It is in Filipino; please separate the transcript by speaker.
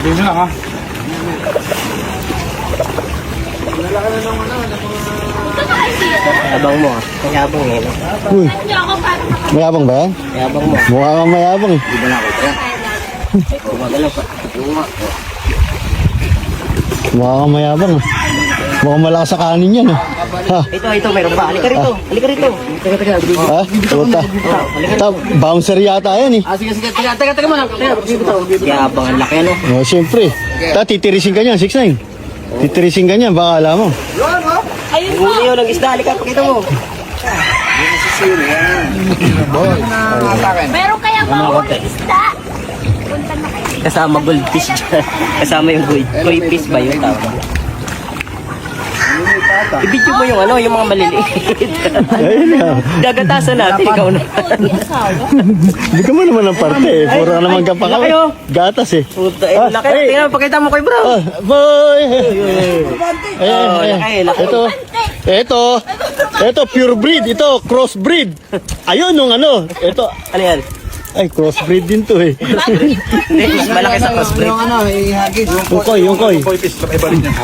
Speaker 1: Dito lang ha.
Speaker 2: Yabang mo ah. Yabang eh. No?
Speaker 3: Uy,
Speaker 4: Hindi ako parang
Speaker 3: mayabang ba yan?
Speaker 2: Yabang mo.
Speaker 3: Mukha kang mayabang eh.
Speaker 2: Gumagalaw pa.
Speaker 3: Mukha kang mayabang ah. Mukhang malakas sa kanin yan ah. Ha?
Speaker 2: Ito, mayroon pa. Halika rito. Halika rito. Teka.
Speaker 3: Ha? Puta. Bouncer yata yan eh.
Speaker 2: Sige. Teka muna. Yabang ang laki ano.
Speaker 3: Oh, siyempre. Titirisin ka niyan, 6'9". Titirisin ka niyan, baka alam mo.
Speaker 4: ayun po.
Speaker 2: Huli yun ng isda. Halika, pakita mo.
Speaker 4: Meron kaya mahuli isda. Punta na kayo.
Speaker 2: Kasama goldfish dyan. Kasama yung koi fish ba yun? Tama. I-video mo yung ano, yung mga maliliit.
Speaker 3: Ayun na.
Speaker 2: Gagatasan natin, ikaw na.
Speaker 3: Hindi ka mo naman ng parte eh. Puro ka naman kapakaw.
Speaker 2: laki, oh.
Speaker 3: Gatas eh.
Speaker 2: Puta, laki.
Speaker 3: Ay.
Speaker 2: Tingnan, pakita mo kay bro.
Speaker 3: Ah, boy!
Speaker 2: Oh, laki.
Speaker 3: Ito, pure breed. Ito, cross breed. Ayun, nung ano. Ito,
Speaker 2: Ano yan?
Speaker 3: ay, cross breed din to eh.
Speaker 2: Mas malaki sa crossbreed.
Speaker 3: Yung koy.
Speaker 1: Koy fish, iba rin yan.